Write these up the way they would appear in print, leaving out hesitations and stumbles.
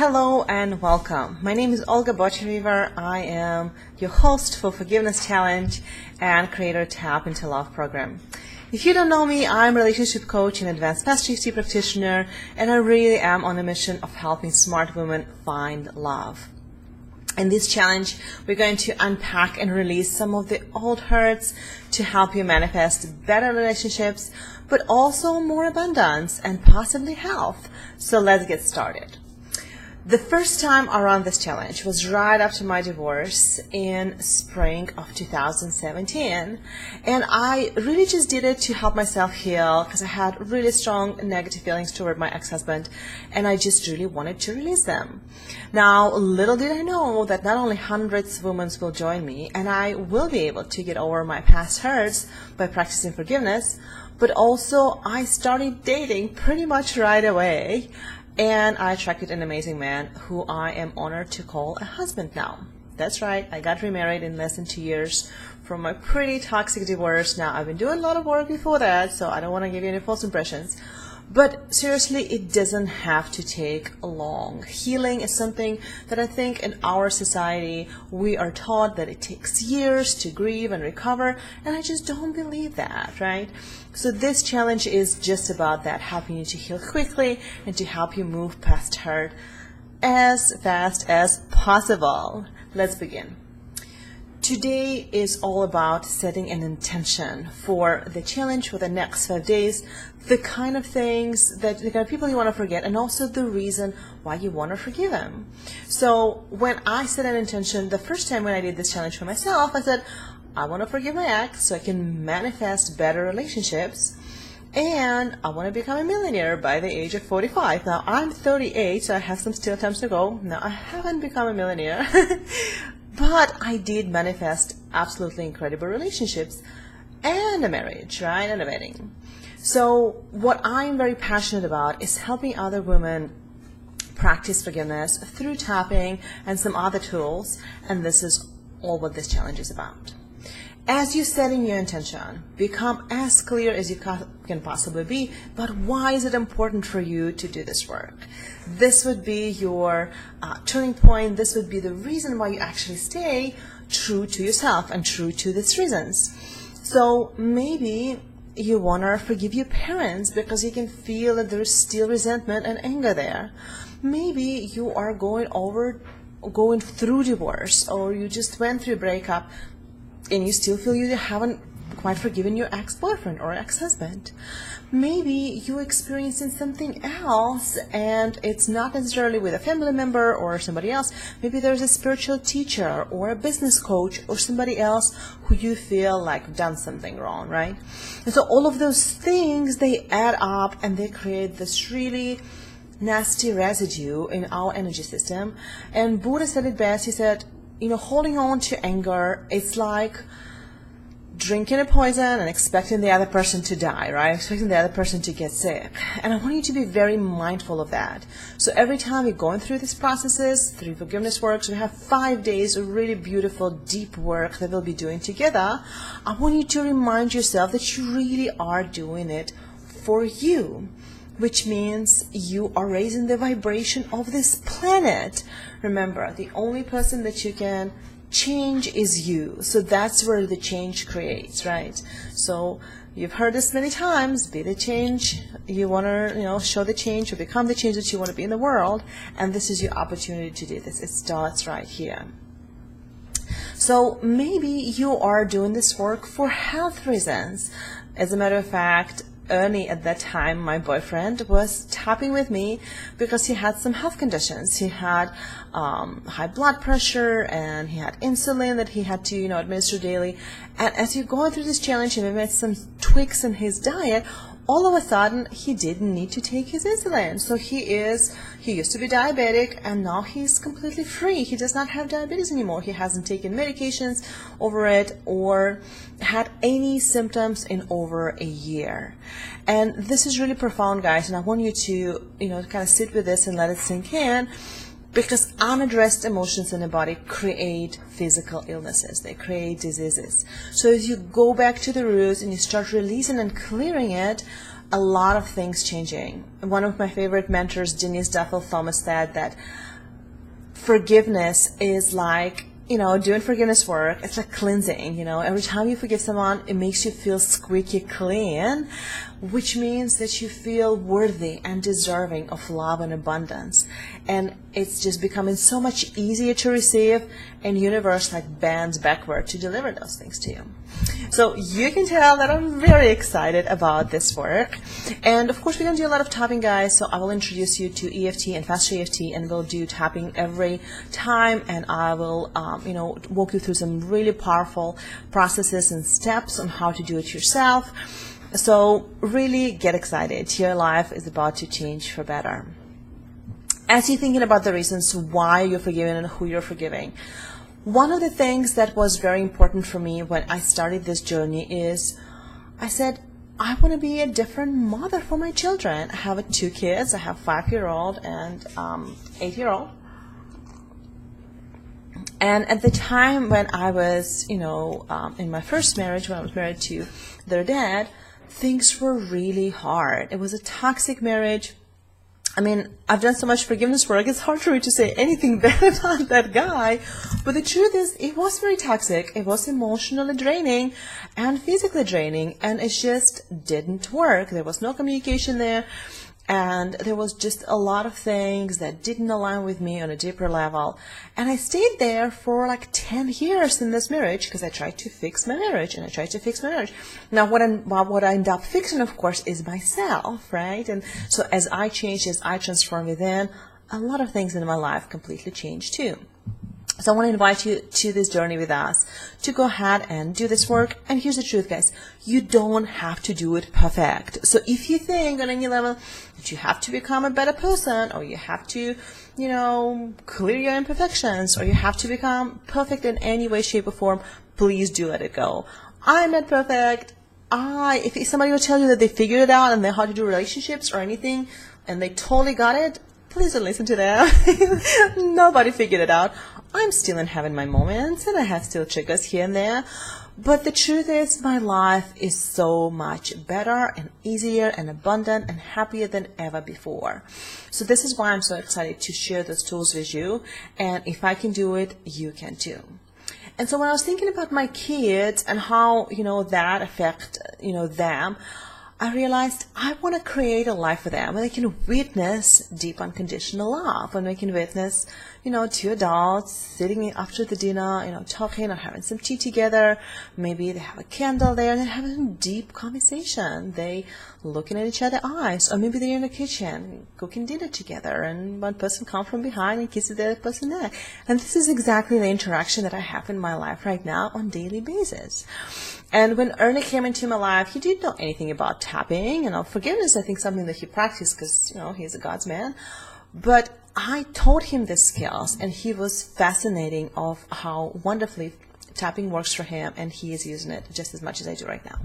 Hello and welcome. My name is Olga Bochariver. I am your host for Forgiveness Challenge and creator Tap into Love program. If you don't know me, I'm a relationship coach and advanced past GC practitioner, and I really am on a mission of helping smart women find love. In this challenge, we're going to unpack and release some of the old hurts to help you manifest better relationships, but also more abundance and possibly health. So let's get started. The first time around this challenge was right after my divorce in spring of 2017, and I really just did it to help myself heal because I had really strong negative feelings toward my ex-husband, and I just really wanted to release them. Now, little did I know that not only hundreds of women will join me, and I will be able to get over my past hurts by practicing forgiveness, but also I started dating pretty much right away. And I attracted an amazing man who I am honored to call a husband now. That's right, I got remarried in less than 2 years from my pretty toxic divorce. Now, I've been doing a lot of work before that, so I don't want to give you any false impressions. But seriously, it doesn't have to take long. Healing is something that I think in our society, we are taught that it takes years to grieve and recover, and I just don't believe that, right? So this challenge is just about that, helping you to heal quickly and to help you move past hurt as fast as possible. Let's begin. Today is all about setting an intention for the challenge for the next 5 days, the kind of things that the kind of people you want to forget, and also the reason why you want to forgive them. So when I set an intention, the first time when I did this challenge for myself, I said, I want to forgive my ex so I can manifest better relationships, and I want to become a millionaire by the age of 45. Now, I'm 38, so I have some still time to go. Now, I haven't become a millionaire. But I did manifest absolutely incredible relationships and a marriage, right, and a wedding. So what I'm very passionate about is helping other women practice forgiveness through tapping and some other tools, and this is all what this challenge is about. As you set in your intention, become as clear as you can possibly be, but why is it important for you to do this work? This would be your turning point. This would be the reason why you actually stay true to yourself and true to these reasons. So maybe you want to forgive your parents because you can feel that there's still resentment and anger there. Maybe you are going through divorce, or you just went through a breakup and you still feel you haven't quite forgiven your ex-boyfriend or ex-husband. Maybe you're experiencing something else, and it's not necessarily with a family member or somebody else. Maybe there's a spiritual teacher or a business coach or somebody else who you feel like done something wrong, right? And so all of those things, they add up and they create this really nasty residue in our energy system. And Buddha said it best. He said, holding on to anger, it's like drinking a poison and expecting the other person to die, right? Expecting the other person to get sick. And I want you to be very mindful of that. So every time you're going through these processes, through forgiveness works, we have 5 days of really beautiful, deep work that we'll be doing together. I want you to remind yourself that you really are doing it for you, which means you are raising the vibration of this planet. Remember, the only person that you can change is you. So that's where the change creates, right? So you've heard this many times, be the change you want to, show the change or become the change that you want to be in the world. And this is your opportunity to do this. It starts right here. So maybe you are doing this work for health reasons. As a matter of fact, Ernie, at that time, my boyfriend, was tapping with me because he had some health conditions. He had high blood pressure, and he had insulin that he had to, administer daily. And as you're going through this challenge, and we made some tweaks in his diet, all of a sudden, he didn't need to take his insulin. So he used to be diabetic, and now he's completely free. He does not have diabetes anymore. He hasn't taken medications over it or had any symptoms in over a year. And this is really profound, guys, and I want you to, kind of sit with this and let it sink in, because unaddressed emotions in the body create physical illnesses. They create diseases. So as you go back to the roots and you start releasing and clearing it, a lot of things changing. One of my favorite mentors, Denise Duffel Thomas, said that forgiveness is like, doing forgiveness work. It's like cleansing, every time you forgive someone, it makes you feel squeaky clean, which means that you feel worthy and deserving of love and abundance. And it's just becoming so much easier to receive, and universe like bends backward to deliver those things to you. So you can tell that I'm very excited about this work. And of course, we're going to do a lot of tapping, guys. So I will introduce you to EFT and Faster EFT, and we'll do tapping every time. And I will, walk you through some really powerful processes and steps on how to do it yourself. So really get excited. Your life is about to change for better. As you're thinking about the reasons why you're forgiving and who you're forgiving, one of the things that was very important for me when I started this journey is I said, I want to be a different mother for my children. I have 2 kids. I have a 5-year-old and 8-year-old. And at the time when I was, in my first marriage, when I was married to their dad, things were really hard. It was a toxic marriage. I mean, I've done so much forgiveness work, it's hard for me to say anything bad about that guy. But the truth is, it was very toxic. It was emotionally draining and physically draining, and it just didn't work. There was no communication there, and there was just a lot of things that didn't align with me on a deeper level. And I stayed there for like 10 years in this marriage because I tried to fix my marriage, and I tried to fix my marriage. Now, what I end up fixing, of course, is myself, right? And so as I changed, as I transformed within, a lot of things in my life completely changed too. So I want to invite you to this journey with us to go ahead and do this work. And here's the truth, guys. You don't have to do it perfect. So if you think on any level that you have to become a better person, or you have to, clear your imperfections, or you have to become perfect in any way, shape, or form, please do let it go. I'm not perfect. If somebody will tell you that they figured it out and they know how to do relationships or anything, and they totally got it, please don't listen to them. Nobody figured it out. I'm still having my moments, and I have still triggers here and there. But the truth is, my life is so much better and easier and abundant and happier than ever before. So this is why I'm so excited to share those tools with you. And if I can do it, you can too. And so when I was thinking about my kids and how, that affect, them, I realized I want to create a life for them where they can witness deep unconditional love, when they can witness, 2 adults sitting after the dinner, talking or having some tea together. Maybe they have a candle there and they're having a deep conversation. They looking at each other's eyes, or maybe they're in the kitchen cooking dinner together, and one person comes from behind and kisses the other person there. And this is exactly the interaction that I have in my life right now on a daily basis. And when Ernie came into my life, he didn't know anything about tapping. Forgiveness, I think, something that he practiced because, he's a God's man. But I taught him the skills, and he was fascinating of how wonderfully tapping works for him, and he is using it just as much as I do right now.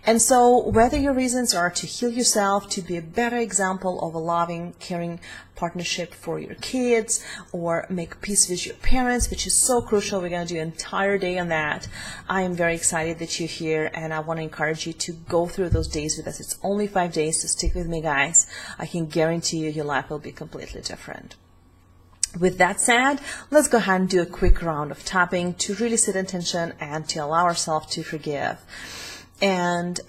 And so whether your reasons are to heal yourself, to be a better example of a loving, caring partnership for your kids, or make peace with your parents, which is so crucial, we're going to do an entire day on that. I am very excited that you're here, and I want to encourage you to go through those days with us. It's only 5 days, so stick with me, guys. I can guarantee you your life will be completely different. With that said, let's go ahead and do a quick round of tapping to really set intention and to allow ourselves to forgive. And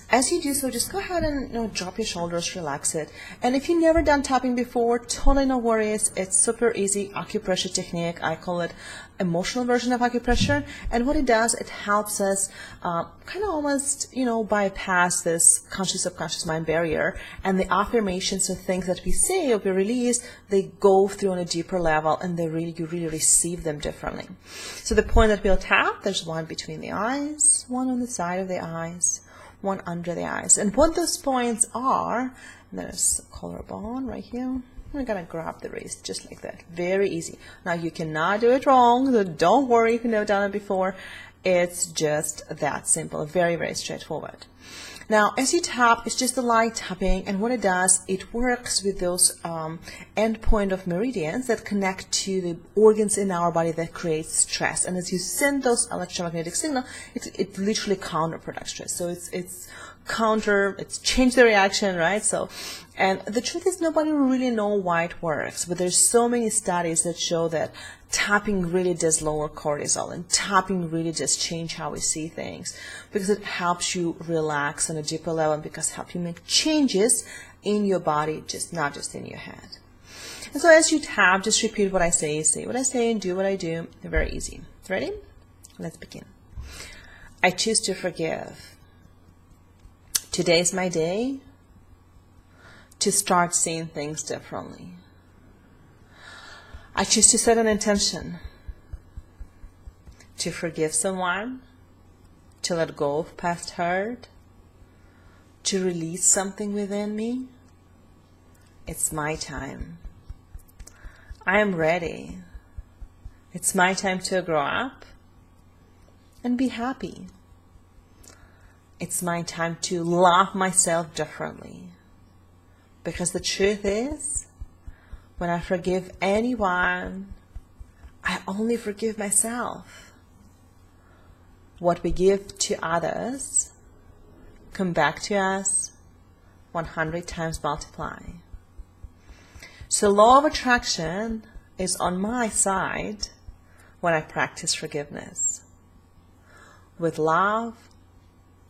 as you do so, just go ahead and drop your shoulders, relax it. And if you've never done tapping before, totally no worries. It's super easy acupressure technique. I call it emotional version of acupressure. And what it does, it helps us kind of almost, bypass this conscious subconscious mind barrier. And the affirmations and things that we say or we release, they go through on a deeper level, and you really receive them differently. So the point that we'll tap, there's one between the eyes, one on the side of the eyes, one under the eyes. And what those points are, there's a collarbone right here. We're going to grab the wrist just like that. Very easy. Now, you cannot do it wrong, so don't worry if you've never done it before. It's just that simple. Very, very straightforward. Now, as you tap, it's just a light tapping, and what it does, it works with those endpoint of meridians that connect to the organs in our body that create stress. And as you send those electromagnetic signals, it literally counterproducts stress. So it's it's changed the reaction, right? So, and the truth is nobody really know why it works, but there's so many studies that show that tapping really does lower cortisol, and tapping really does change how we see things, because it helps you relax on a deeper level, and because it helps you make changes in your body, not just in your head. And so as you tap, just repeat what I say what I say, and do what I do. They're very easy. Ready? Let's begin. I choose to forgive. Today is my day to start seeing things differently. I choose to set an intention to forgive someone, to let go of past hurt, to release something within me. It's my time. I am ready. It's my time to grow up and be happy. It's my time to love myself differently. Because the truth is, when I forgive anyone, I only forgive myself. What we give to others come back to us 100 times multiply. So law of attraction is on my side when I practice forgiveness. With love,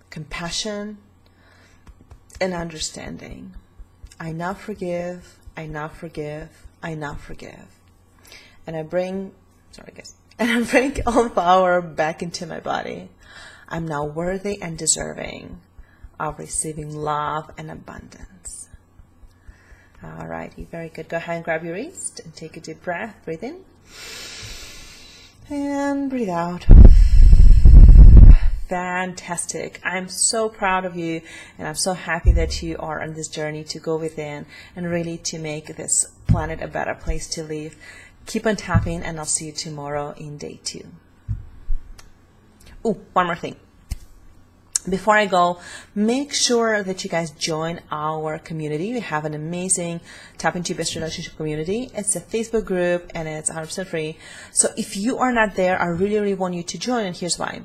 compassion, and understanding. I now forgive, I now forgive, I now forgive. And I bring all power back into my body. I'm now worthy and deserving of receiving love and abundance. Alrighty, very good. Go ahead and grab your wrist and take a deep breath. Breathe in. And breathe out. Fantastic. I'm so proud of you, and I'm so happy that you are on this journey to go within and really to make this planet a better place to live. Keep on tapping, and I'll see you tomorrow in day 2. Oh, one more thing. Before I go, make sure that you guys join our community. We have an amazing Tap Into Your Best Relationship community. It's a Facebook group, and it's 100% free. So if you are not there, I really, really want you to join, and here's why.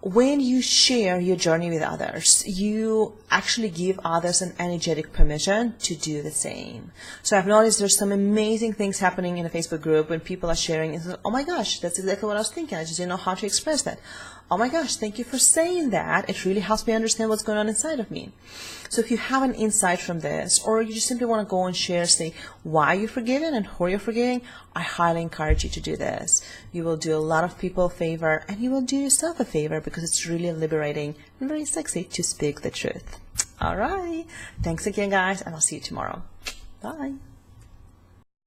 When you share your journey with others, you actually give others an energetic permission to do the same. So I've noticed there's some amazing things happening in the Facebook group when people are sharing. It's like, oh my gosh, that's exactly what I was thinking. I just didn't know how to express that. Oh my gosh, thank you for saying that. It really helps me understand what's going on inside of me. So if you have an insight from this, or you just simply want to go and share, say why you're forgiven and who you're forgiving, I highly encourage you to do this. You will do a lot of people a favor, and you will do yourself a favor, because it's really liberating and very sexy to speak the truth. All right. Thanks again, guys, and I'll see you tomorrow. Bye.